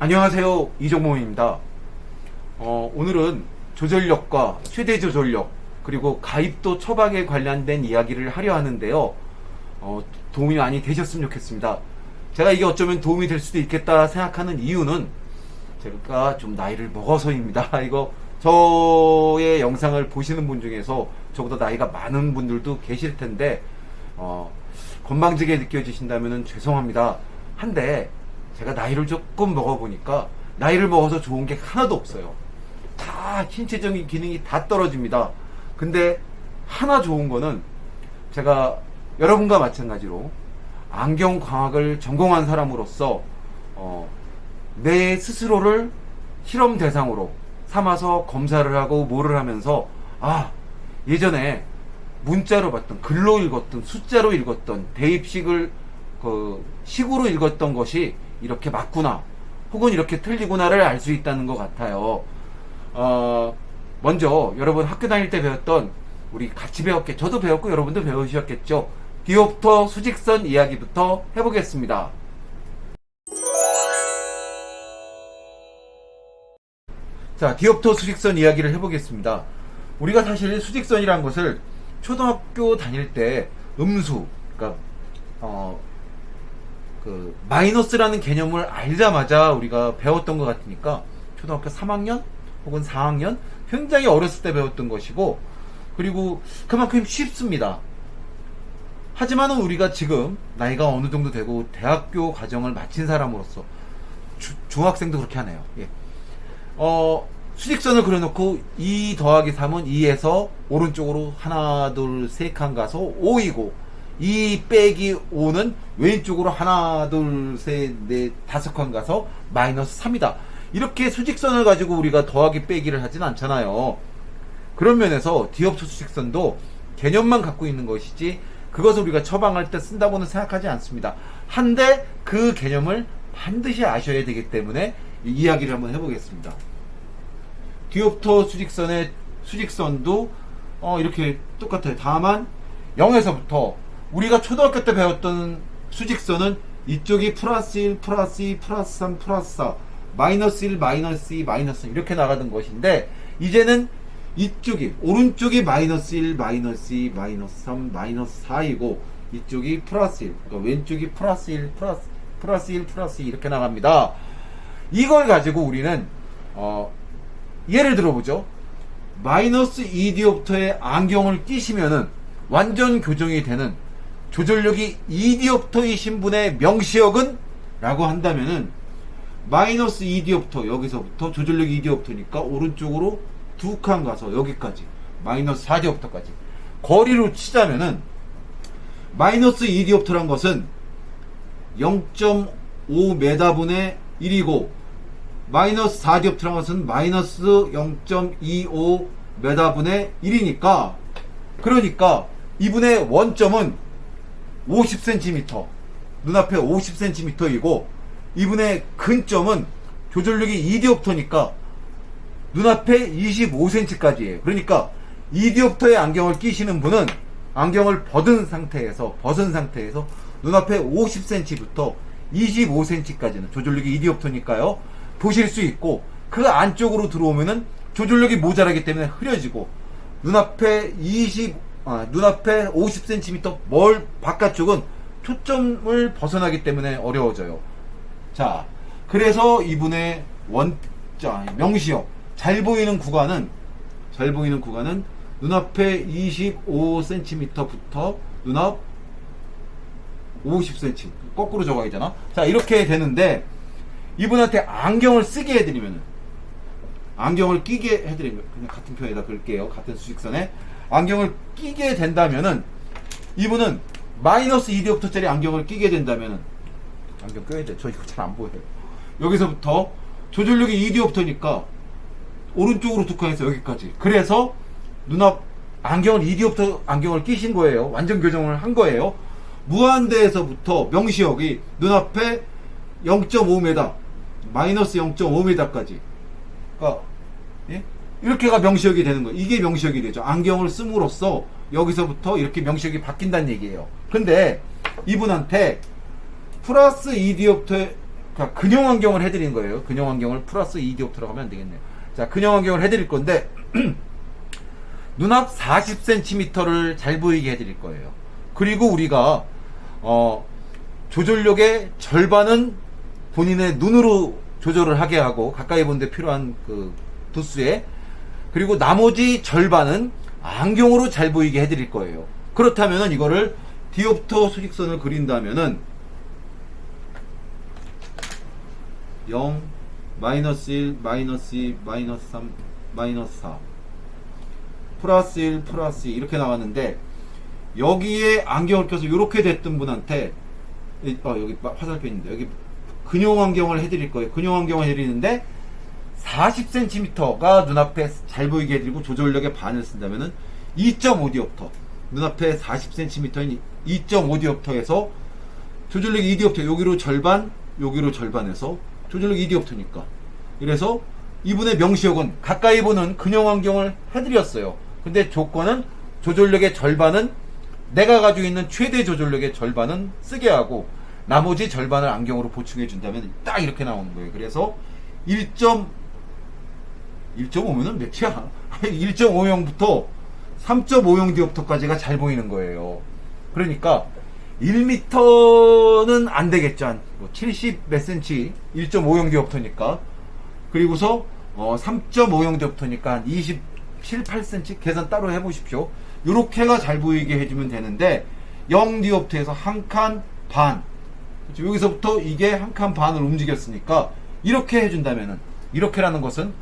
안녕하세요, 이종모입니다. 오늘은 조절력과 최대 조절력 그리고 가입도 처방에 관련된 이야기를 하려 하는데요. 도움이 많이 되셨으면 좋겠습니다. 제가 이게 어쩌면 도움이 될 수도 있겠다 생각하는 이유는 제가 좀 나이를 먹어서입니다. 이거 저의 영상을 보시는 분 중에서 저보다 나이가 많은 분들도 계실 텐데 건방지게 느껴지신다면 죄송합니다. 한데 제가 나이를 조금 먹어보니까 나이를 먹어서 좋은 게 하나도 없어요. 다 신체적인 기능이 다 떨어집니다. 근데 하나 좋은 거는 제가 여러분과 마찬가지로 안경광학을 전공한 사람으로서 내 스스로를 실험 대상으로 삼아서 검사를 하고 뭐를 하면서 예전에 문자로 봤던, 글로 읽었던, 숫자로 읽었던, 대입식을 식으로 읽었던 것이 이렇게 맞구나 혹은 이렇게 틀리구나를 알 수 있다는 것 같아요. 먼저 여러분 학교 다닐 때 배웠던, 우리 같이 배웠겠죠. 저도 배웠고 여러분도 배우셨겠죠. 디옵터 수직선 이야기부터 해보겠습니다. 자, 디옵터 수직선 이야기를 해보겠습니다. 우리가 사실 수직선이란 것을 초등학교 다닐 때 음수, 그러니까 마이너스라는 개념을 알자마자 우리가 배웠던 것 같으니까 초등학교 3학년 혹은 4학년 굉장히 어렸을 때 배웠던 것이고, 그리고 그만큼 쉽습니다. 하지만은 우리가 지금 나이가 어느 정도 되고 대학교 과정을 마친 사람으로서 중학생도 그렇게 하네요. 예. 수직선을 그려놓고 2 더하기 3은 2에서 오른쪽으로 하나 둘 세 칸 가서 5이고 2 빼기 5는 왼쪽으로 하나 둘 셋 넷 다섯 칸 가서 마이너스 3이다. 이렇게 수직선을 가지고 우리가 더하기 빼기를 하진 않잖아요. 그런 면에서 디옵터 수직선도 개념만 갖고 있는 것이지 그것을 우리가 처방할 때 쓴다고는 생각하지 않습니다. 한데 그 개념을 반드시 아셔야 되기 때문에 이야기를 한번 해보겠습니다. 디옵터 수직선의 수직선도 이렇게 똑같아요. 다만 0에서부터 우리가 초등학교 때 배웠던 수직선은 이쪽이 플러스 1, 플러스 2, 플러스 3, 플러스 4, 마이너스 1, 마이너스 2, 마이너스 3 이렇게 나가던 것인데, 이제는 이쪽이, 오른쪽이 마이너스 1, 마이너스 2, 마이너스 3, 마이너스 4이고 이쪽이 플러스 1, 그러니까 왼쪽이 플러스 1, 플러스 1, 플러스 2 이렇게 나갑니다. 이걸 가지고 우리는 예를 들어보죠. 마이너스 2디옵터의 안경을 끼시면은 완전 교정이 되는 조절력이 2디옵터이신 분의 명시역은? 라고 한다면은 마이너스 2디옵터, 여기서부터 조절력이 2디옵터니까 오른쪽으로 두 칸 가서 여기까지 마이너스 4디옵터까지 거리로 치자면은 마이너스 2디옵터란 것은 0.5m분의 1이고 마이너스 4디옵터란 것은 마이너스 0.25m분의 1이니까, 그러니까 이분의 원점은 50cm, 눈앞에 50cm이고 이분의 근점은 조절력이 2디옵터니까 눈앞에 25cm까지예요. 그러니까 2디옵터의 안경을 끼시는 분은 안경을 벗은 상태에서 눈앞에 50cm부터 25cm까지는 조절력이 2디옵터니까요 보실 수 있고, 그 안쪽으로 들어오면은 조절력이 모자라기 때문에 흐려지고 눈앞에 50cm 멀 바깥쪽은 초점을 벗어나기 때문에 어려워져요. 자, 그래서 이분의 명시역, 잘 보이는 구간은 눈앞에 25cm부터 눈앞 50cm, 거꾸로 적어야 되나? 자, 이렇게 되는데, 이분한테 안경을 쓰게 해드리면은, 안경을 끼게 해드리면, 그냥 같은 편에다 그을게요. 같은 수직선에 안경을 끼게 된다면은, 이분은 마이너스 2디옵터짜리 안경을 끼게 된다면은, 안경 껴야 돼. 저 이거 잘 안 보여요. 여기서부터 조절력이 2디옵터니까 오른쪽으로 두 칸에서 여기까지. 그래서 눈앞 안경을 2디옵터 안경을 끼신 거예요. 완전 교정을 한 거예요. 무한대에서부터 명시역이 눈앞에 0.5m, 마이너스 0.5m까지. 그러니까 이렇게가 명시역이 되는 거예요. 이게 명시역이 되죠. 안경을 씀으로써 여기서부터 이렇게 명시역이 바뀐다는 얘기예요. 근데 이분한테 플러스 2디옵터의 자, 근형 환경을 해드리는 거예요. 근형 환경을 플러스 2디옵터라고 하면 안 되겠네요. 자, 근형 환경을 해드릴 건데 눈앞 40cm를 잘 보이게 해드릴 거예요. 그리고 우리가 조절력의 절반은 본인의 눈으로 조절을 하게 하고 가까이 보는데 필요한 그 도수에, 그리고 나머지 절반은 안경으로 잘 보이게 해드릴 거예요. 그렇다면은 이거를 디옵터 수직선을 그린다면은 0, 마이너스 1, 마이너스 2, 마이너스 3, 마이너스 4, 플러스 1, 플러스 2 이렇게 나왔는데, 여기에 안경을 껴서 이렇게 됐던 분한테 여기 화살표 있는데 여기 근형 환경을 해드릴 거예요. 근형 환경을 해드리는데 40cm가 눈앞에 잘 보이게 해드리고 조절력의 반을 쓴다면은 2.5디옵터, 눈앞에 40cm인 2.5디옵터에서 조절력 2디옵터, 여기로 절반, 여기로 절반해서 조절력 2디옵터니까. 그래서 이분의 명시역은 가까이 보는 근형 환경을 해드렸어요. 근데 조건은 조절력의 절반은, 내가 가지고 있는 최대 조절력의 절반은 쓰게 하고 나머지 절반을 안경으로 보충해 준다면 딱 이렇게 나오는 거예요. 그래서 1.5면은 몇이야? 1.50부터 3.50 디옵터까지가 잘 보이는 거예요. 그러니까 1m는 안 되겠죠. 한 70 몇 cm, 1.50 디옵터니까. 그리고서 3.50 디옵터니까 한 27, 8cm 계산 따로 해보십시오. 요렇게가 잘 보이게 해주면 되는데 0 디옵터에서 한 칸 반, 그렇죠? 여기서부터 이게 한 칸 반을 움직였으니까 이렇게 해준다면은, 이렇게라는 것은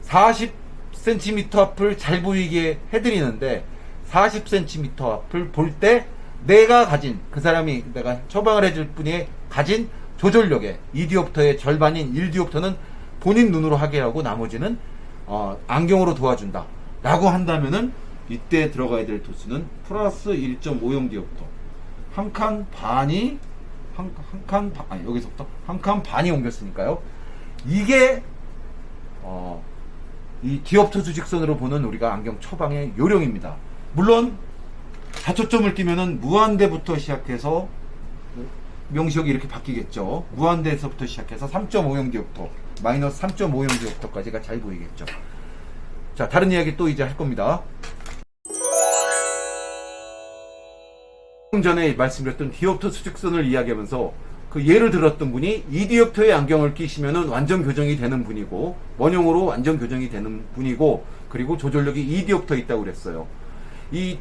40cm 앞을 잘 보이게 해드리는데 40cm 앞을 볼 때 내가 가진, 그 사람이 내가 처방을 해줄 분이 가진 조절력의 2디옵터의 절반인 1디옵터는 본인 눈으로 하게 하고 나머지는 안경으로 도와준다 라고 한다면은 이때 들어가야 될 도수는 플러스 1.50 디옵터, 한 칸 반이 여기서부터 한 칸 반이 옮겼으니까요. 이게 이 디옵터 수직선으로 보는 우리가 안경 처방의 요령입니다. 물론 다초점을 끼면은 무한대부터 시작해서 명시역이 이렇게 바뀌겠죠. 무한대에서부터 시작해서 3.50 디옵터, 마이너스 3.50 디옵터까지가 잘 보이겠죠. 자, 다른 이야기 또 이제 할 겁니다. 좀 전에 말씀드렸던 디옵터 수직선을 이야기하면서 그 예를 들었던 분이 2디옵터의 안경을 끼시면은 완전 교정이 되는 분이고, 원형으로 완전 교정이 되는 분이고, 그리고 조절력이 2디옵터 있다고 그랬어요. 이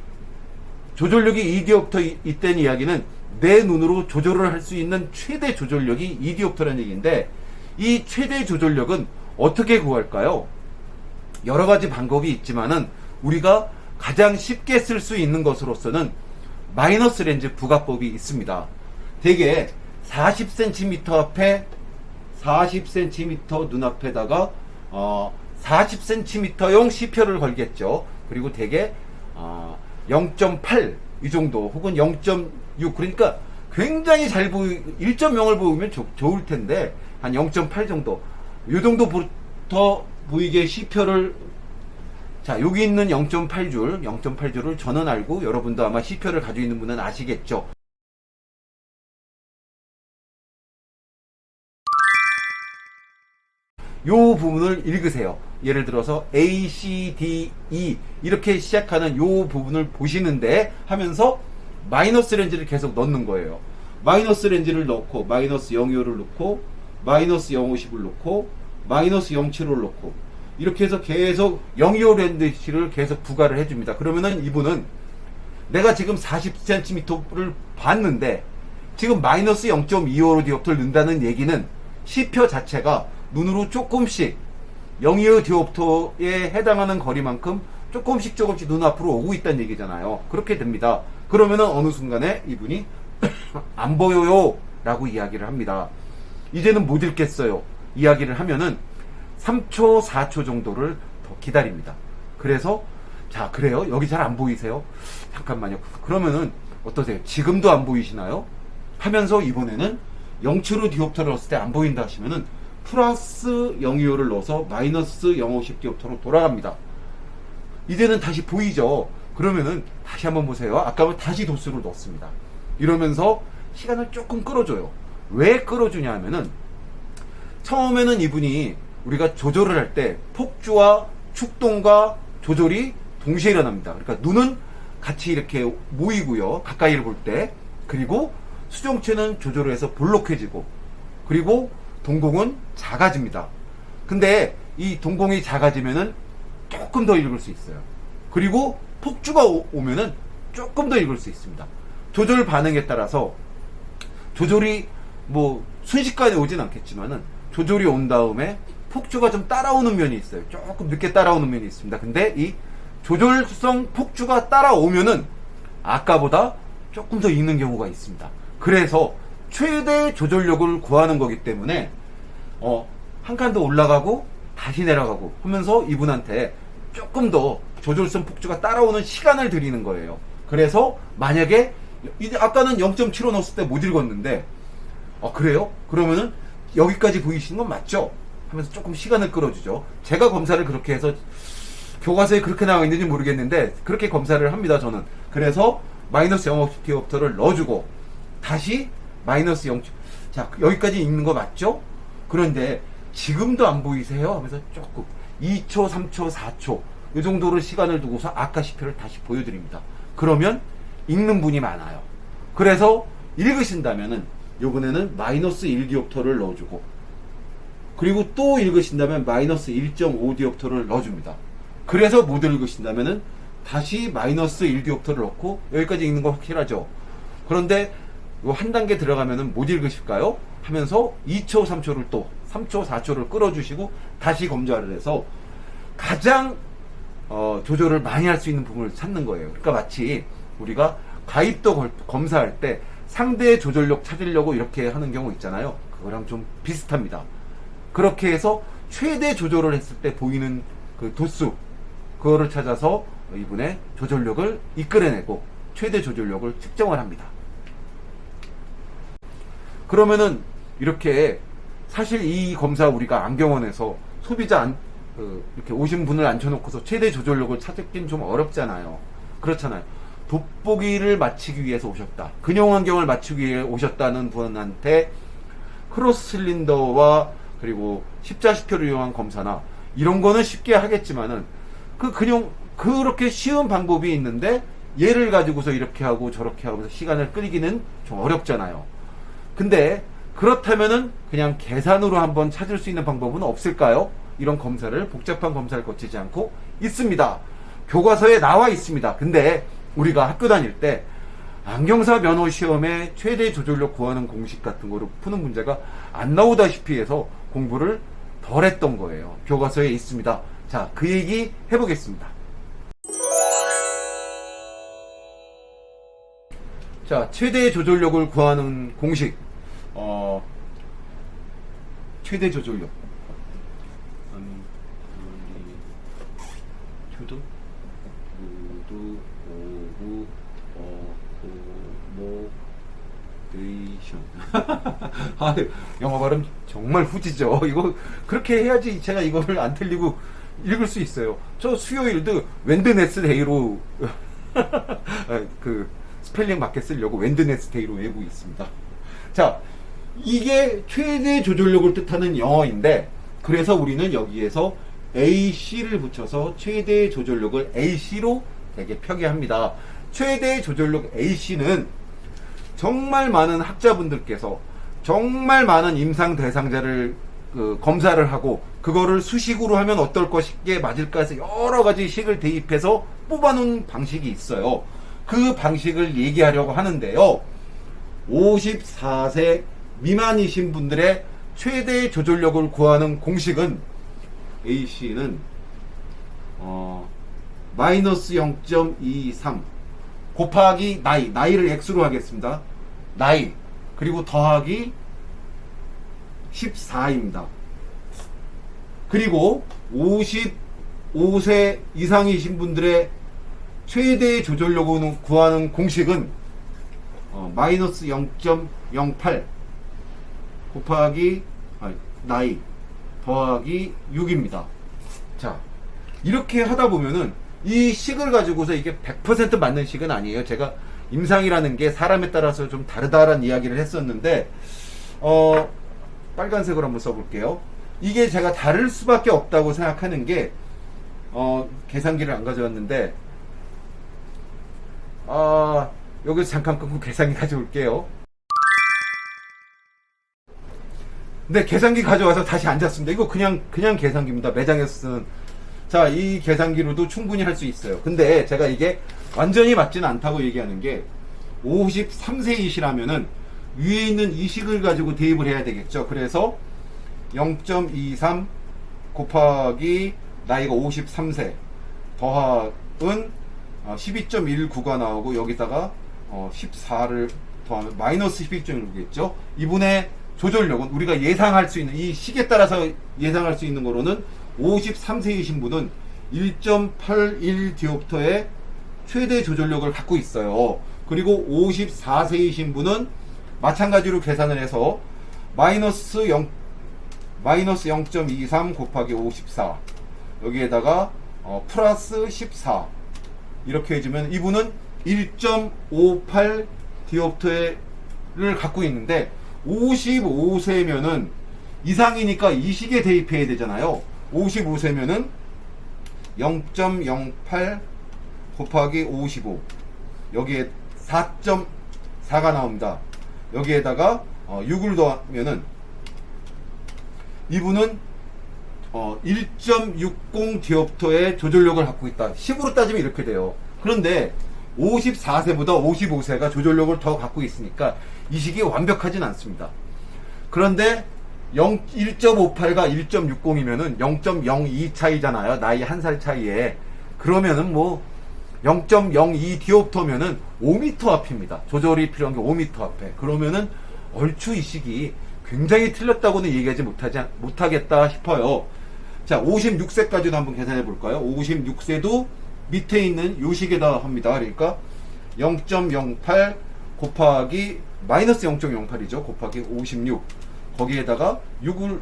조절력이 2디옵터 있다는 이야기는 내 눈으로 조절을 할 수 있는 최대 조절력이 2디옵터라는 얘기인데, 이 최대 조절력은 어떻게 구할까요? 여러 가지 방법이 있지만은 우리가 가장 쉽게 쓸 수 있는 것으로서는 마이너스 렌즈 부가법이 있습니다. 대개 40cm 앞에 40cm 눈앞에다가 40cm용 시표를 걸겠죠. 그리고 대개 0.8 이 정도 혹은 0.6, 그러니까 굉장히 잘 1.0을 보이면 좋을 텐데 한 0.8 정도, 이 정도부터 보이게 시표를, 자, 여기 있는 0.8줄을 저는 알고 여러분도 아마 시표를 가지고 있는 분은 아시겠죠. 요 부분을 읽으세요. 예를 들어서 A, C, D, E 이렇게 시작하는 요 부분을 보시는데 하면서 마이너스 렌즈를 계속 넣는 거예요. 마이너스 렌즈를 넣고 마이너스 0.25를 넣고 마이너스 0.50을 넣고 마이너스 0.75를 넣고 이렇게 해서 계속 0.25 렌즈를 계속 부과를 해줍니다. 그러면은 이분은 내가 지금 40cm를 봤는데 지금 마이너스 0.25 디옵터를 넣는다는 얘기는 시표 자체가 눈으로 조금씩 0.25 디옵터에 해당하는 거리만큼 조금씩 눈앞으로 오고 있다는 얘기잖아요. 그렇게 됩니다. 그러면은 어느 순간에 이분이 안 보여요 라고 이야기를 합니다. 이제는 못 읽겠어요 이야기를 하면은 3초 4초 정도를 더 기다립니다. 그래서 자, 그래요? 여기 잘 안 보이세요? 잠깐만요. 그러면은 어떠세요? 지금도 안 보이시나요? 하면서 이번에는 0.75 디옵터를 넣었을 때 안 보인다 하시면은 플러스 0.25를 넣어서 마이너스 0.50 디옵터로 돌아갑니다. 이제는 다시 보이죠? 그러면은 다시 한번 보세요. 아까는 다시 도수를 넣습니다. 이러면서 시간을 조금 끌어줘요. 왜 끌어주냐 하면은 처음에는 이분이 우리가 조절을 할 때 폭주와 축동과 조절이 동시에 일어납니다. 그러니까 눈은 같이 이렇게 모이고요. 가까이를 볼 때. 그리고 수정체는 조절을 해서 볼록해지고, 그리고 동공은 작아집니다. 근데 이 동공이 작아지면은 조금 더 읽을 수 있어요. 그리고 폭주가 오면은 조금 더 읽을 수 있습니다. 조절 반응에 따라서 조절이 뭐 순식간에 오진 않겠지만은 조절이 온 다음에 폭주가 좀 따라오는 면이 있어요. 조금 늦게 따라오는 면이 있습니다. 근데 이 조절성 폭주가 따라오면은 아까보다 조금 더 읽는 경우가 있습니다. 그래서 최대 조절력을 구하는 거기 때문에 한 칸 더 올라가고 다시 내려가고 하면서 이분한테 조금 더 조절성 폭주가 따라오는 시간을 드리는 거예요. 그래서 만약에 아까는 0.75 넣었을 때 못 읽었는데 그래요? 그러면은 여기까지 보이시는 건 맞죠? 하면서 조금 시간을 끌어주죠. 제가 검사를 그렇게 해서 교과서에 그렇게 나와 있는지 모르겠는데 그렇게 검사를 합니다, 저는. 그래서 마이너스 0.5디옵터를 넣어주고 다시 마이너스 0. 자, 여기까지 읽는 거 맞죠? 그런데 지금도 안 보이세요? 하면서 조금 2초, 3초, 4초 이 정도로 시간을 두고서 아까 시표를 다시 보여드립니다. 그러면 읽는 분이 많아요. 그래서 읽으신다면은 요번에는 마이너스 1디옵터를 넣어주고, 그리고 또 읽으신다면 마이너스 1.5디옵터를 넣어줍니다. 그래서 못 읽으신다면은 다시 마이너스 1디옵터를 넣고, 여기까지 읽는 거 확실하죠? 그런데 요 한 단계 들어가면은 못 읽으실까요? 하면서 2초, 3초를 또 3초, 4초를 끌어주시고 다시 검사를 해서 가장 조절을 많이 할 수 있는 부분을 찾는 거예요. 그러니까 마치 우리가 가입도 검사할 때 상대의 조절력 찾으려고 이렇게 하는 경우 있잖아요. 그거랑 좀 비슷합니다. 그렇게 해서 최대 조절을 했을 때 보이는 그 도수, 그거를 찾아서 이분의 조절력을 이끌어내고 최대 조절력을 측정을 합니다. 그러면은 이렇게 사실 이 검사 우리가 안경원에서 소비자 이렇게 오신 분을 앉혀놓고서 최대 조절력을 찾기는 좀 어렵잖아요. 그렇잖아요. 돋보기를 맞추기 위해서 오셨다. 근용 안경을 맞추기 위해 오셨다는 분한테 크로스 실린더와 그리고 십자시표를 이용한 검사나 이런 거는 쉽게 하겠지만은 그렇게 쉬운 방법이 있는데 얘를 가지고서 이렇게 하고 저렇게 하면서 시간을 끌기는 좀 어렵잖아요. 근데 그렇다면은 그냥 계산으로 한번 찾을 수 있는 방법은 없을까요? 이런 검사를, 복잡한 검사를 거치지 않고 있습니다. 교과서에 나와 있습니다. 근데 우리가 학교 다닐 때 안경사 면허 시험에 최대 조절력 구하는 공식 같은 거를 푸는 문제가 안 나오다시피 해서 공부를 덜 했던 거예요. 교과서에 있습니다. 자, 그 얘기 해보겠습니다. 자, 최대 조절력을 구하는 공식. 최대 조절력. 효도, 무도, 오구, 모데이션. 영어 발음 정말 후지죠. 이거 그렇게 해야지 제가 이거를 안 틀리고 읽을 수 있어요. 저 수요일도 웬드네스데이로 그 스펠링 맞게 쓰려고 웬드네스데이로 외우고 있습니다. 자, 이게 최대 조절력을 뜻하는 영어인데, 그래서 우리는 여기에서 AC를 붙여서 최대 조절력을 AC로 되게 표기합니다. 최대 조절력 AC는 정말 많은 학자분들께서 정말 많은 임상 대상자를 검사를 하고 그거를 수식으로 하면 어떨 것이게 맞을까 해서 여러 가지 식을 대입해서 뽑아놓은 방식이 있어요. 그 방식을 얘기하려고 하는데요. 54세 미만이신 분들의 최대 조절력을 구하는 공식은 AC는 마이너스 0.23 곱하기 나이를 X로 하겠습니다. 나이 그리고 더하기 14입니다. 그리고 55세 이상이신 분들의 최대 조절력을 구하는 공식은 마이너스 0.08 곱하기 나이 더하기 6입니다. 자, 이렇게 하다 보면은 이 식을 가지고서 이게 100% 맞는 식은 아니에요. 제가 임상이라는 게 사람에 따라서 좀 다르다라는 이야기를 했었는데 빨간색으로 한번 써볼게요. 이게 제가 다를 수밖에 없다고 생각하는 게 계산기를 안 가져왔는데 여기서 잠깐 끊고 계산기 가져올게요. 근데 계산기 가져와서 다시 앉았습니다. 이거 그냥 계산기입니다. 매장에서 쓰는. 자, 이 계산기로도 충분히 할 수 있어요. 근데 제가 이게 완전히 맞지는 않다고 얘기하는 게 53세이시라면은 위에 있는 이 식을 가지고 대입을 해야 되겠죠. 그래서 0.23 곱하기 나이가 53세 더하은 12.19가 나오고 여기다가 14를 더하면 마이너스 12.19겠죠. 이분의 조절력은 우리가 예상할 수 있는 이 식에 따라서 예상할 수 있는 거로는 53세이신 분은 1.81 디옵터의 최대 조절력을 갖고 있어요. 그리고 54세이신 분은 마찬가지로 계산을 해서 마이너스 0.23 곱하기 54 여기에다가 플러스 14 이렇게 해주면 이분은 1.58 디옵터를 갖고 있는데 55세면은 이상이니까 이 식에 대입해야 되잖아요. 55세면은 0.08 곱하기 55 여기에 4.4가 나옵니다. 여기에다가 6을 더하면은 이분은 1.60 디옵터의 조절력을 갖고 있다. 10으로 따지면 이렇게 돼요. 그런데 54세보다 55세가 조절력을 더 갖고 있으니까 이 식이 완벽하진 않습니다. 그런데 1.58과 1.60이면은 0.02 차이잖아요. 나이 한 살 차이에. 그러면은 뭐 0.02 디옵터면은 5m 앞입니다. 조절이 필요한 게 5m 앞에. 그러면은 얼추 이 식이 굉장히 틀렸다고는 얘기하지 못하겠다 싶어요. 자, 56세까지도 한번 계산해 볼까요? 56세도 밑에 있는 요 식에다 합니다. 그러니까 0.08 곱하기 마이너스 0.08이죠. 곱하기 56 거기에다가 6을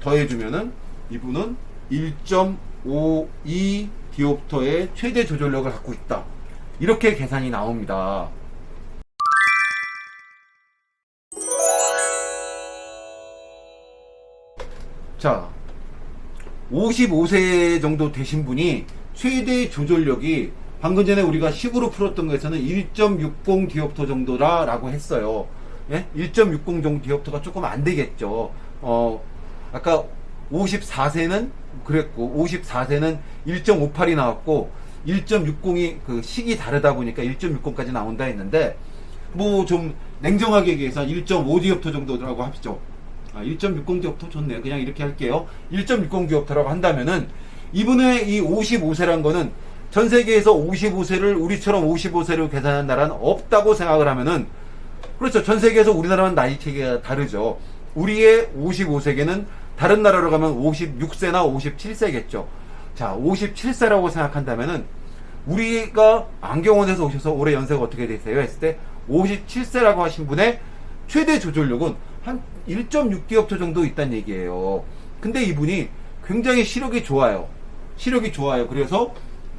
더해주면은 이분은 1.52 디옵터의 최대 조절력을 갖고 있다. 이렇게 계산이 나옵니다. 자, 55세 정도 되신 분이 최대 조절력이 방금 전에 우리가 10으로 풀었던 거에서는 1.60 디옵터 정도라고 했어요. 예? 1.60 정도 디옵터가 조금 안 되겠죠. 아까 54세는 그랬고 54세는 1.58이 나왔고 1.60이 그 식이 다르다 보니까 1.60까지 나온다 했는데 뭐 좀 냉정하게 얘기해서 1.5 디옵터 정도라고 하시죠. 1.60 디옵터 좋네요. 그냥 이렇게 할게요. 1.60 디옵터라고 한다면은 이분의 이 55세란 거는 전 세계에서 55세를 우리처럼 55세로 계산한 나라는 없다고 생각을 하면은 그렇죠. 전 세계에서 우리나라는 나이 체계가 다르죠. 우리의 55세계는 다른 나라로 가면 56세나 57세겠죠. 자, 57세라고 생각한다면은 우리가 안경원에서 오셔서 올해 연세가 어떻게 되세요? 했을 때 57세라고 하신 분의 최대 조절력은 한 1.6 디옵터 정도 있다는 얘기예요. 근데 이분이 굉장히 시력이 좋아요. 시력이 좋아요. 그래서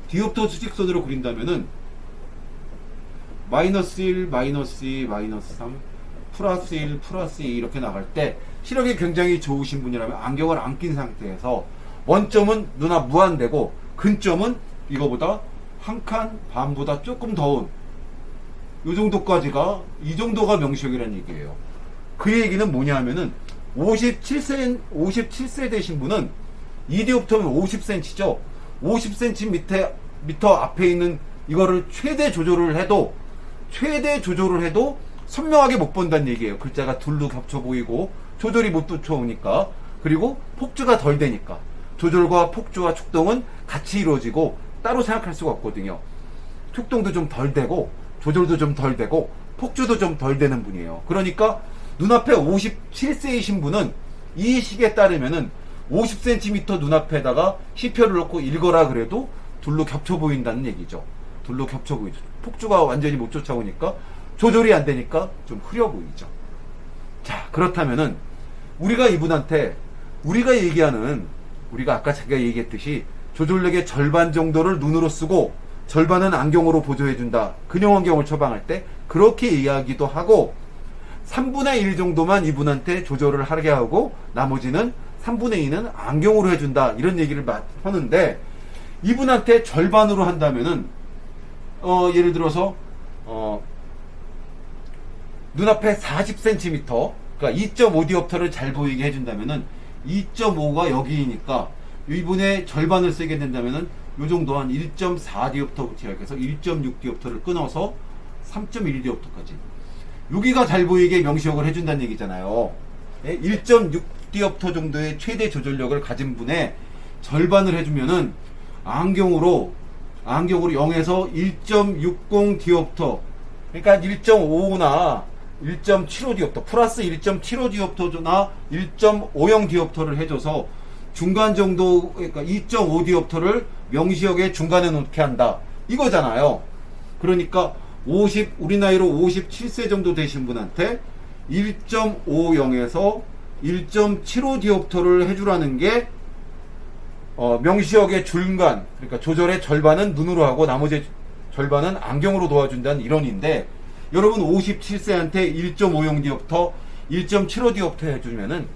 디옵터 수직선으로 그린다면은 마이너스 1, 마이너스 2, 마이너스 3, 플러스 1, 플러스 2 이렇게 나갈 때 시력이 굉장히 좋으신 분이라면 안경을 안 낀 상태에서 원점은 눈앞 무한대고 근점은 이거보다 한 칸 반보다 조금 더운 이 정도가 명시력이라는 얘기예요. 그 얘기는 뭐냐 하면은 57세 되신 분은 2디옵터면 50cm죠. 50cm 앞에 있는 이거를 최대 조절을 해도 선명하게 못 본다는 얘기예요. 글자가 둘로 겹쳐 보이고 조절이 못 쫓아오니까. 그리고 폭주가 덜 되니까. 조절과 폭주와 축동은 같이 이루어지고 따로 생각할 수가 없거든요. 축동도 좀 덜 되고 조절도 좀 덜 되고 폭주도 좀 덜 되는 분이에요. 그러니까 눈앞에 57세이신 분은 이 식에 따르면은 50cm 눈앞에다가 시표를 놓고 읽어라 그래도 둘로 겹쳐 보인다는 얘기죠. 둘로 겹쳐 보이죠. 폭주가 완전히 못 쫓아오니까 조절이 안 되니까 좀 흐려 보이죠. 자, 그렇다면은 우리가 이분한테 우리가 아까 제가 얘기했듯이 조절력의 절반 정도를 눈으로 쓰고 절반은 안경으로 보조해준다. 근형 안경을 처방할 때 그렇게 이야기도 하고 3분의 1 정도만 이분한테 조절을 하게 하고 나머지는 3분의 2는 안경으로 해준다, 이런 얘기를 하는데, 이분한테 절반으로 한다면은 예를 들어서 눈앞에 40cm, 그러니까 2.5디옵터를 잘 보이게 해준다면은 2.5가 여기니까 이분의 절반을 쓰게 된다면은 요 정도 한 1.4디옵터부터 시작해서 1.6디옵터를 끊어서 3.1디옵터까지, 여기가 잘 보이게 명시력을 해준다는 얘기잖아요. 1.6디옵터 정도의 최대 조절력을 가진 분의 절반을 해주면은 안경으로 0에서 1.60디옵터, 그러니까 1.55나 1.75디옵터 플러스 1.75디옵터나 1.50디옵터를 해줘서 중간 정도, 그러니까 2.5디옵터를 명시력의 중간에 놓게 한다, 이거잖아요. 그러니까 우리 나이로 57세 정도 되신 분한테 1.50에서 1.75디옵터를 해주라는 게 명시력의 중간, 그러니까 조절의 절반은 눈으로 하고 나머지 절반은 안경으로 도와준다는 이론인데, 여러분 57세한테 1.50디옵터, 1.75디옵터 해주면은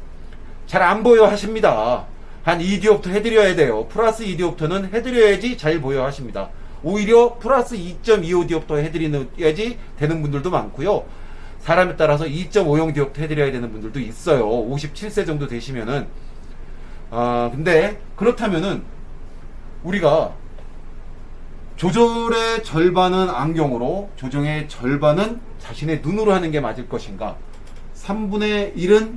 잘 안 보여 하십니다. 한 2디옵터 해드려야 돼요. 플러스 2디옵터는 해드려야지 잘 보여 하십니다. 오히려 플러스 2.25디옵터 해드려야지 되는 분들도 많고요. 사람에 따라서 2.50디옵터 해드려야 되는 분들도 있어요. 57세 정도 되시면은. 근데 그렇다면은 우리가 조절의 절반은 안경으로, 조정의 절반은 자신의 눈으로 하는 게 맞을 것인가? 3분의 1은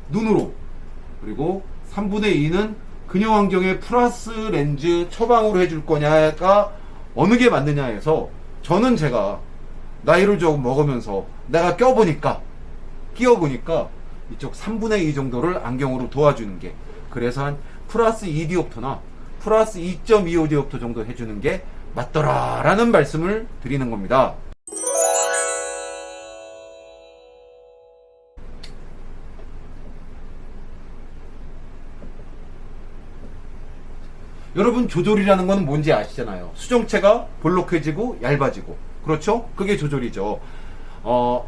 눈으로, 그리고 3분의 2는 근형안경의 플러스 렌즈 처방으로 해줄 거냐가 어느 게 맞느냐 해서, 저는 제가 나이를 조금 먹으면서 내가 끼워보니까 이쪽 3분의 2 정도를 안경으로 도와주는 게, 그래서 한 플러스 2디옵터나 플러스 2.25디옵터 정도 해주는 게 맞더라 라는 말씀을 드리는 겁니다. 여러분 조절이라는 건 뭔지 아시잖아요. 수정체가 볼록해지고 얇아지고, 그렇죠? 그게 조절이죠.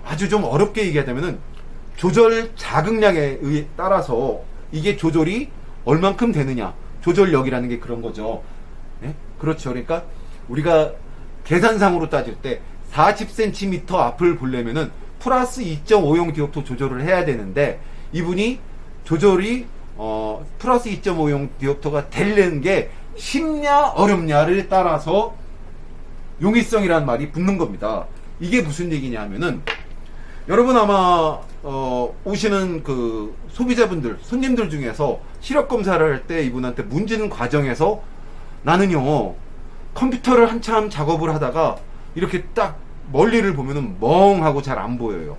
아주 좀 어렵게 얘기하자면은 조절 자극량에 따라서 이게 조절이 얼만큼 되느냐, 조절력이라는 게 그런 거죠. 네? 그렇죠. 그러니까 우리가 계산상으로 따질 때 40cm 앞을 보려면은 플러스 2.50디옵터 조절을 해야 되는데, 이분이 조절이 플러스 2.50디옵터가 되는 게 쉽냐 어렵냐를 따라서 용이성이라는 말이 붙는 겁니다. 이게 무슨 얘기냐 하면은, 여러분 아마 오시는 그 소비자분들, 손님들 중에서 시력 검사를 할 때 이분한테 문지는 과정에서 나는요 컴퓨터를 한참 작업을 하다가 이렇게 딱 멀리를 보면은 멍하고 잘 안 보여요.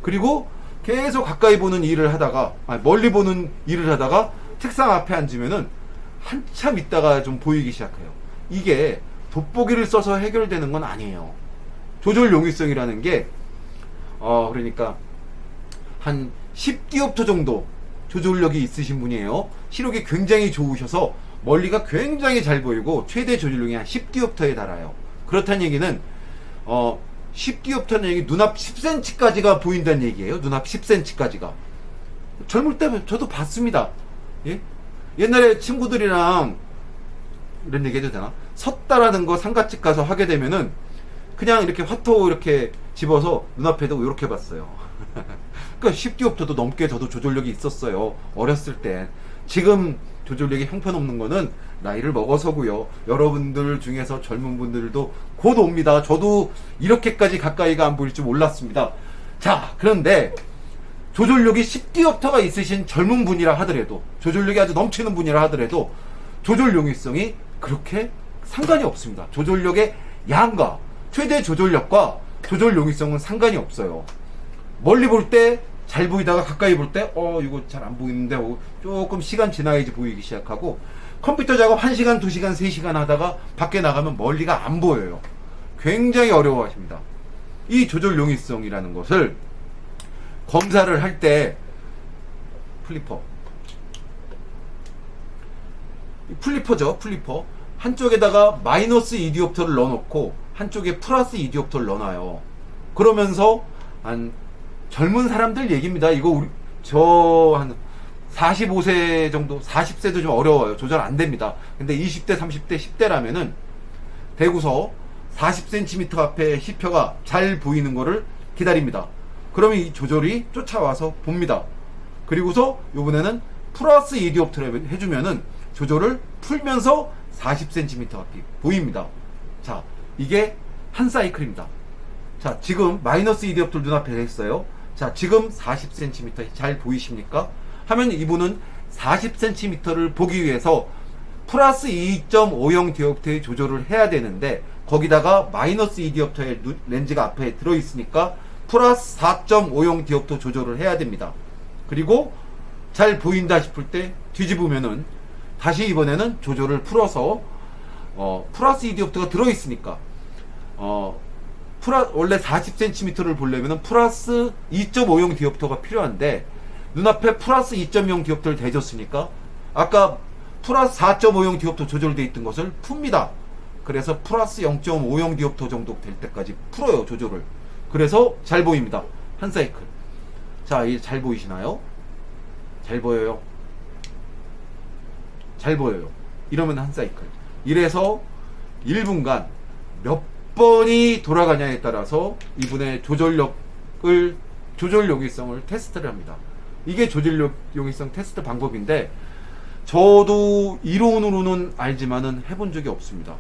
그리고 계속 가까이 보는 일을 하다가, 멀리 보는 일을 하다가 책상 앞에 앉으면은 한참 있다가 좀 보이기 시작해요. 이게 돋보기를 써서 해결되는 건 아니에요. 조절 용이성이라는 게 그러니까 한 10디옵터 정도 조절력이 있으신 분이에요. 시력이 굉장히 좋으셔서 멀리가 굉장히 잘 보이고 최대 조절력이 한 10디옵터에 달아요. 그렇다는 얘기는 10디옵터는 얘기, 눈앞 10cm까지가 보인다는 얘기예요. 눈앞 10cm까지가. 젊을 때 저도 봤습니다. 예? 옛날에 친구들이랑 이런 얘기 해도 되나? 섰다라는 거 상가집 가서 하게 되면은 그냥 이렇게 화토 이렇게 집어서 눈앞에도 이렇게 봤어요. 그러니까 10디옵터도 넘게 저도 조절력이 있었어요. 어렸을 때. 지금 조절력이 형편없는 거는 나이를 먹어서고요. 여러분들 중에서 젊은 분들도 곧 옵니다. 저도 이렇게까지 가까이가 안 보일 줄 몰랐습니다. 자, 그런데 조절력이 10디옵터가 있으신 젊은 분이라 하더라도, 조절력이 아주 넘치는 분이라 하더라도 조절 용이성이 그렇게 상관이 없습니다. 조절력의 양과 최대 조절력과 조절 용이성은 상관이 없어요. 멀리 볼 때 잘 보이다가 가까이 볼 때 이거 잘 안 보이는데 조금 시간 지나야지 보이기 시작하고, 컴퓨터 작업 1시간, 2시간, 3시간 하다가 밖에 나가면 멀리가 안 보여요. 굉장히 어려워하십니다. 이 조절 용이성이라는 것을 검사를 할 때 플리퍼죠. 플리퍼 한쪽에다가 마이너스 2디옵터를 넣어놓고 한쪽에 플러스 2디옵터를 넣어놔요. 그러면서 한 젊은 사람들 얘기입니다. 이거 우리 저 한 45세 정도, 40세도 좀 어려워요. 조절 안 됩니다. 근데 20대, 30대, 10대라면은 대구서 40cm 앞에 시표가 잘 보이는 거를 기다립니다. 그러면 이 조절이 쫓아와서 봅니다. 그리고서 요번에는 플러스 ED옵트를 해주면은 조절을 풀면서 40cm 앞이 보입니다. 자, 이게 한 사이클입니다. 자, 지금 마이너스 ED옵트를 눈앞에 했어요. 자, 지금 40cm 잘 보이십니까? 하면 이분은 40cm를 보기 위해서 플러스 2.50 디옵트의 조절을 해야 되는데 거기다가 마이너스 2디옵터의 렌즈가 앞에 들어있으니까 플러스 4.50 디옵터 조절을 해야 됩니다. 그리고 잘 보인다 싶을 때 뒤집으면은 다시 이번에는 조절을 풀어서 플러스 2디옵터가 들어있으니까 원래 40cm를 보려면은 플러스 2.50 디옵터가 필요한데 눈앞에 플러스 2.0 디옵터를 대줬으니까 아까 플러스 4.50 디옵터 조절되어 있던 것을 풉니다. 그래서 플러스 0.50 디옵터 정도 될 때까지 풀어요, 조절을. 그래서 잘 보입니다. 한 사이클. 자, 이제 잘 보이시나요? 잘 보여요? 잘 보여요. 이러면 한 사이클. 이래서 1분간 몇 번이 돌아가냐에 따라서 이분의 조절 용이성을 테스트를 합니다. 이게 조절 용이성 테스트 방법인데 저도 이론으로는 알지만은 해본 적이 없습니다.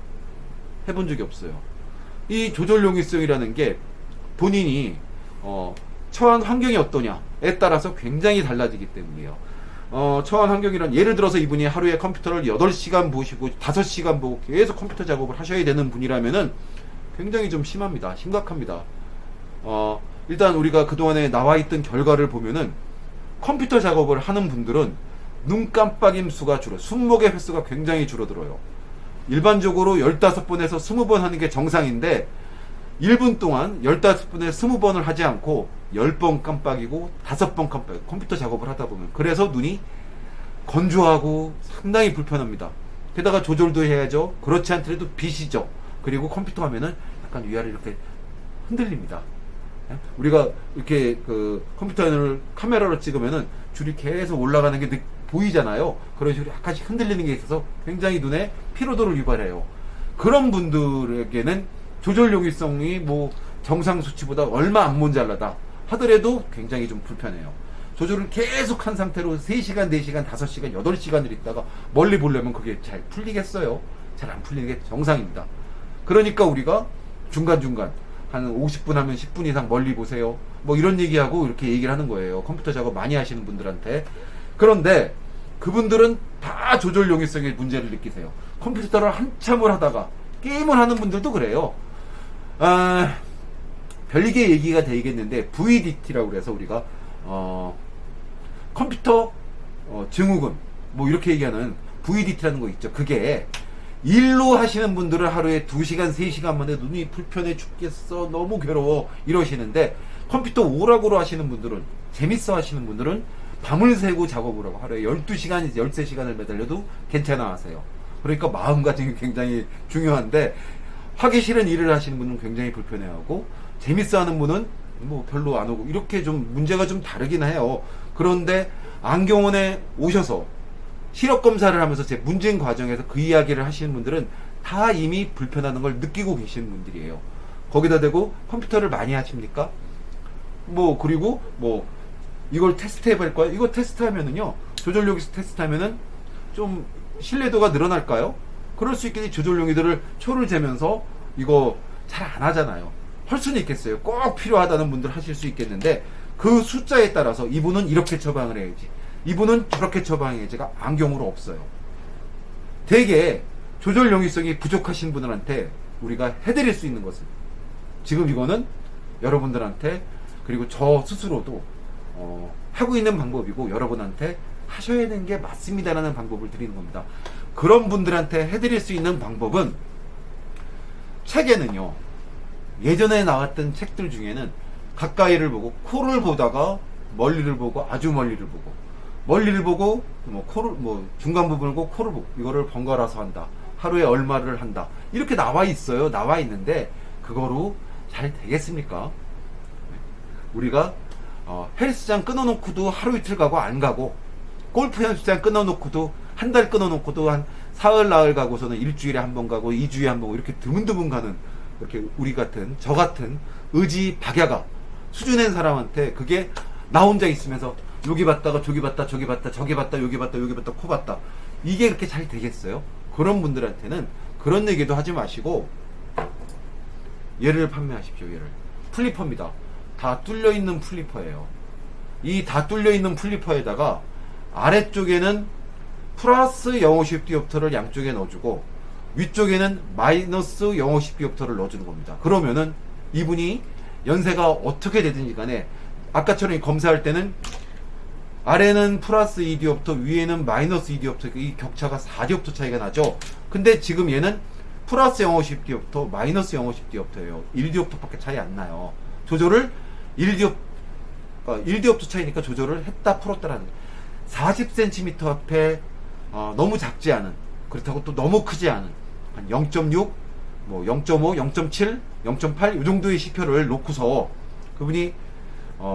해본 적이 없어요. 이 조절 용이성이라는 게 본인이 처한 환경이 어떠냐에 따라서 굉장히 달라지기 때문이에요. 처한 환경이란 예를 들어서 이분이 하루에 컴퓨터를 8시간 보시고 5시간 보고 계속 컴퓨터 작업을 하셔야 되는 분이라면은 굉장히 좀 심합니다. 심각합니다. 일단 우리가 그동안에 나와 있던 결과를 보면은 컴퓨터 작업을 하는 분들은 눈 깜빡임 수가 숨목의 횟수가 굉장히 줄어들어요. 일반적으로 15번에서 20번 하는 게 정상인데 1분 동안 15번에 20번을 하지 않고 10번 깜빡이고 5번 깜빡이고 컴퓨터 작업을 하다 보면 그래서 눈이 건조하고 상당히 불편합니다. 게다가 조절도 해야죠. 그렇지 않더라도 빛이죠. 그리고 컴퓨터 화면은 약간 위아래 이렇게 흔들립니다. 우리가 이렇게 그 컴퓨터 화면을 카메라로 찍으면은 줄이 계속 올라가는 게 보이잖아요. 그런 식으로 약간씩 흔들리는 게 있어서 굉장히 눈에 피로도를 유발해요. 그런 분들에게는 조절 용이성이 뭐 정상 수치보다 얼마 안 모자라다 하더라도 굉장히 좀 불편해요. 조절을 계속 한 상태로 3시간, 4시간, 5시간, 8시간을 있다가 멀리 보려면 그게 잘 풀리겠어요? 잘 안 풀리는 게 정상입니다. 그러니까 우리가 중간중간 한 50분 하면 10분 이상 멀리 보세요. 뭐 이런 얘기하고 이렇게 얘기를 하는 거예요. 컴퓨터 작업 많이 하시는 분들한테. 그런데 그분들은 다 조절 용이성의 문제를 느끼세요. 컴퓨터를 한참을 하다가 게임을 하는 분들도 그래요. 별개 얘기가 되겠는데 VDT라고 그래서 우리가 컴퓨터 증후군 뭐 이렇게 얘기하는 VDT라는 거 있죠. 그게 일로 하시는 분들은 하루에 2시간, 3시간 만에 눈이 불편해 죽겠어, 너무 괴로워 이러시는데 컴퓨터 오락으로 하시는 분들은, 재밌어 하시는 분들은 밤을 새고 작업을 하고 하루에 12시간, 13시간을 매달려도 괜찮아 하세요. 그러니까 마음가짐이 굉장히 중요한데 하기 싫은 일을 하시는 분은 굉장히 불편해하고 재밌어 하는 분은 뭐 별로 안 오고 이렇게 좀 문제가 좀 다르긴 해요. 그런데 안경원에 오셔서 시력 검사를 하면서 제 문진 과정에서 그 이야기를 하시는 분들은 다 이미 불편하는 걸 느끼고 계시는 분들이에요. 거기다 대고 컴퓨터를 많이 하십니까? 뭐 그리고 뭐 이걸 테스트해 볼 거야? 이거 테스트하면은요, 조절용이 테스트하면은 좀 신뢰도가 늘어날까요? 그럴 수 있겠지. 조절용이들을 초를 재면서 이거 잘 안 하잖아요. 할 수는 있겠어요. 꼭 필요하다는 분들 하실 수 있겠는데 그 숫자에 따라서 이분은 이렇게 처방을 해야지, 이분은 저렇게 처방해야지가 안경으로 없어요. 되게 조절 용이성이 부족하신 분들한테 우리가 해드릴 수 있는 것은 지금 이거는 여러분들한테, 그리고 저 스스로도 하고 있는 방법이고 여러분한테 하셔야 되는 게 맞습니다라는 방법을 드리는 겁니다. 그런 분들한테 해드릴 수 있는 방법은, 책에는요, 예전에 나왔던 책들 중에는 가까이를 보고 코를 보다가 멀리를 보고 아주 멀리를 보고, 멀리를 보고 뭐 코를 뭐 중간 부분을 보고 코를 보고 이거를 번갈아서 한다, 하루에 얼마를 한다, 이렇게 나와 있어요. 나와 있는데 그거로 잘 되겠습니까? 우리가 헬스장 끊어놓고도 하루 이틀 가고 안 가고, 골프 연습장 끊어놓고도 한 달 끊어놓고도 한 사흘 나흘 가고서는 일주일에 한 번 가고 2주에 한 번 이렇게 드문드문 가는, 이렇게 우리 같은 저 같은 의지 박야가 수준낸 사람한테 그게 나 혼자 있으면서 여기 봤다가 저기 봤다 저기 봤다 저기 봤다 여기 봤다 여기 봤다 코 봤다, 이게 그렇게 잘 되겠어요? 그런 분들한테는 그런 얘기도 하지 마시고 얘를 판매하십시오. 얘를 플리퍼입니다. 다 뚫려 있는 플리퍼예요. 이 다 뚫려 있는 플리퍼에다가 아래쪽에는 플러스 050 디옵터를 양쪽에 넣어주고 위쪽에는 마이너스 050 디옵터를 넣어주는 겁니다. 그러면은 이분이 연세가 어떻게 되든지 간에 아까처럼 검사할 때는 아래는 플러스 2디옵터 위에는 마이너스 2디옵터, 이 격차가 4디옵터 차이가 나죠. 근데 지금 얘는 플러스 050 디옵터 마이너스 050 디옵터예요. 1디옵터 밖에 차이 안 나요. 조절을 1디옵터 차이니까 조절을 했다 풀었다라는 40cm 앞에 너무 작지 않은, 그렇다고 또 너무 크지 않은 한 0.6, 뭐 0.5, 0.7, 0.8 이 정도의 CPU를 놓고서 그분이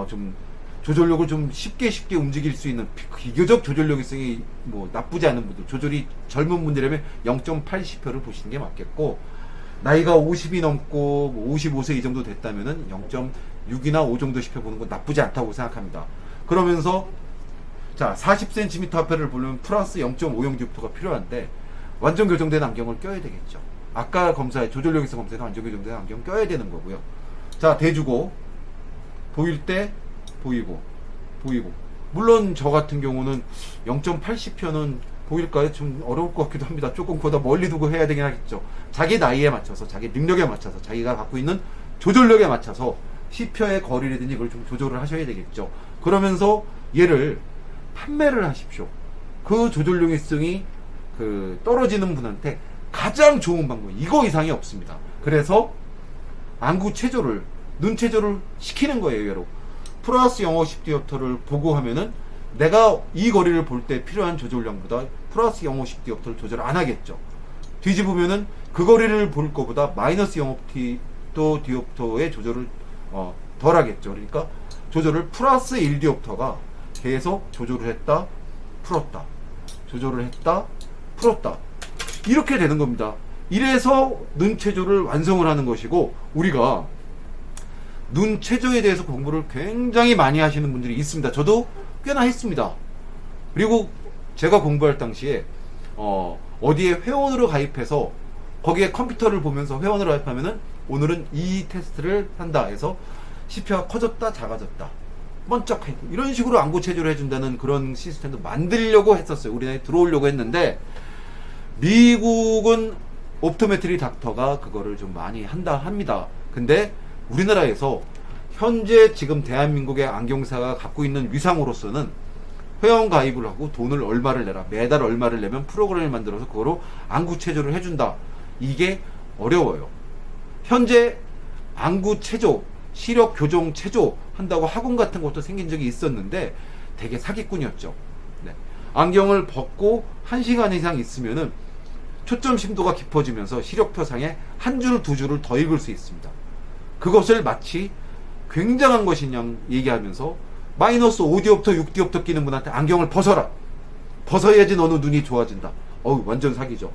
좀 조절력을 좀 쉽게 움직일 수 있는 비교적 조절력이 뭐 나쁘지 않은 분들, 조절이 젊은 분들이라면 0.8 CPU를 보시는 게 맞겠고, 나이가 50이 넘고 뭐 55세 이 정도 됐다면은 0.6이나 5 정도 CPU 보는 건 나쁘지 않다고 생각합니다. 그러면서 자 40cm 앞에를 보려면 플러스 0.50 디옵터가 필요한데 완전 교정된 안경을 껴야 되겠죠. 아까 조절력에서 검사해서 완전 교정된 안경 껴야 되는 거고요. 자 대주고 보일 때 보이고 물론 저 같은 경우는 0.8 CPU는 보일까요? 좀 어려울 것 같기도 합니다. 조금 그보다 멀리 두고 해야 되긴 하겠죠. 자기 나이에 맞춰서, 자기 능력에 맞춰서, 자기가 갖고 있는 조절력에 맞춰서 CPU의 거리라든지 이걸 좀 조절을 하셔야 되겠죠. 그러면서 얘를 판매를 하십시오. 그 조절력성이 떨어지는 분한테 가장 좋은 방법, 이거 이상이 없습니다. 그래서 안구 체조를, 눈 체조를 시키는 거예요. 얘로 플러스 050 디옵터를 보고 하면은 내가 이 거리를 볼 때 필요한 조절량보다 플러스 050 디옵터를 조절 안 하겠죠. 뒤집으면은 그 거리를 볼 거보다 마이너스 050 디옵터의 조절을 덜 하겠죠. 그러니까 조절을 플러스 1 디옵터가 계속 조절을 했다 풀었다, 조절을 했다 풀었다, 이렇게 되는 겁니다. 이래서 눈 체조를 완성을 하는 것이고, 우리가 눈 체조에 대해서 공부를 굉장히 많이 하시는 분들이 있습니다. 저도 꽤나 했습니다. 그리고 제가 공부할 당시에 어디에 회원으로 가입해서 거기에 컴퓨터를 보면서 회원으로 가입하면은 오늘은 이 테스트를 한다 해서 CPU가 커졌다 작아졌다 번쩍하고 이런 식으로 안구 체조를 해준다는 그런 시스템도 만들려고 했었어요. 우리나라에 들어오려고 했는데 미국은 옵토메트리 닥터가 그거를 좀 많이 합니다. 근데 우리나라에서 현재 지금 대한민국의 안경사가 갖고 있는 위상으로서는 회원 가입을 하고 돈을 얼마를 내라, 매달 얼마를 내면 프로그램을 만들어서 그거로 안구 체조를 해준다, 이게 어려워요. 현재 안구 체조, 시력 교정 체조 한다고 학원 같은 것도 생긴 적이 있었는데 되게 사기꾼이었죠. 네. 안경을 벗고 1시간 이상 있으면은 초점 심도가 깊어지면서 시력표상에 한 줄, 두 줄을 더 읽을 수 있습니다. 그것을 마치 굉장한 것이냐 얘기하면서 마이너스 5디옵터, 6디옵터 끼는 분한테 안경을 벗어라, 벗어야지 너는 눈이 좋아진다. 완전 사기죠.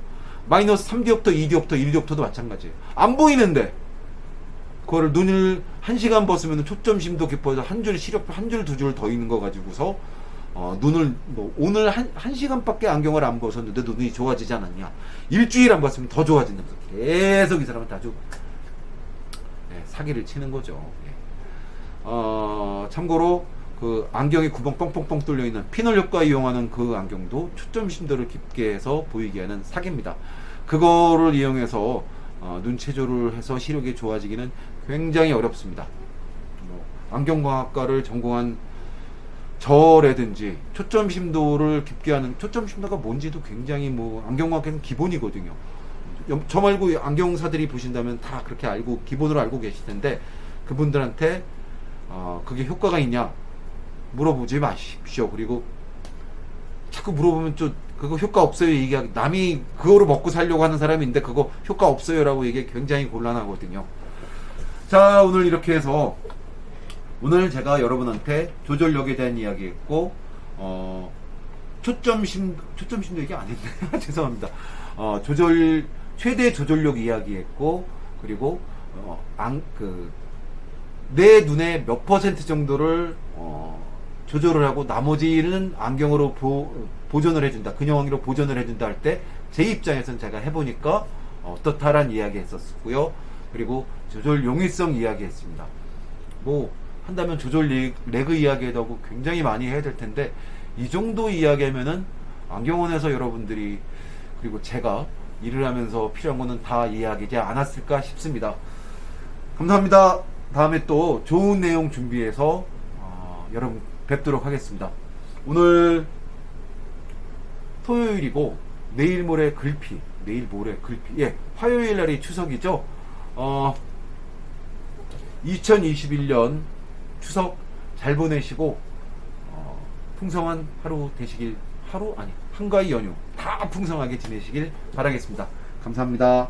마이너스 3디옵터, 2디옵터, 1디옵터도 마찬가지예요. 안 보이는데 그거를 눈을 1시간 벗으면 초점 심도 깊어져서 한 줄, 시력표 한 줄, 두 줄 더 있는 거 가지고서 눈을 오늘 한 시간밖에 안경을 안 벗었는데 눈이 좋아지지 않았냐, 일주일 안 벗으면 더 좋아진다면서 계속 이 사람한테 아주 사기를 치는 거죠. 참고로 그 안경에 구멍 뻥뻥뻥 뚫려 있는 피놀 효과 이용하는 그 안경도 초점 심도를 깊게 해서 보이게 하는 사기입니다. 그거를 이용해서 눈 체조를 해서 시력이 좋아지기는 굉장히 어렵습니다. 안경광학과를 전공한 저라든지 초점 심도를 깊게 하는, 초점 심도가 뭔지도 굉장히 안경광학에는 기본이거든요. 저 말고 안경사들이 보신다면 다 그렇게 알고, 기본으로 알고 계실 텐데, 그분들한테 그게 효과가 있냐 물어보지 마십시오. 그리고 자꾸 물어보면 그거 효과 없어요 얘기하기, 남이 그거로 먹고 살려고 하는 사람인데 그거 효과 없어요 라고 얘기하기 굉장히 곤란하거든요. 자, 오늘 이렇게 해서 오늘 제가 여러분한테 조절력에 대한 이야기 했고, 초점심도 얘기 안 했네. 죄송합니다. 최대 조절력 이야기 했고, 그리고, 내 눈에 몇 퍼센트 정도를, 조절을 하고, 나머지는 안경으로 보존을 해준다. 근형으로 보존을 해준다 할 때, 제 입장에서는 제가 해보니까, 어떻다란 이야기 했었고요. 그리고 조절 용이성 이야기 했습니다. 뭐, 한다면 조절 레그 이야기도 하고 굉장히 많이 해야 될 텐데, 이 정도 이야기하면은 안경원에서 여러분들이, 그리고 제가 일을 하면서 필요한 거는 다 이야기하지 않았을까 싶습니다. 감사합니다. 다음에 또 좋은 내용 준비해서 여러분 뵙도록 하겠습니다. 오늘 토요일이고 내일 모레 글피, 예, 화요일 날이 추석이죠. 2021년 추석 잘 보내시고 풍성한 하루 되시길, 한가위 연휴 다 풍성하게 지내시길 바라겠습니다. 감사합니다.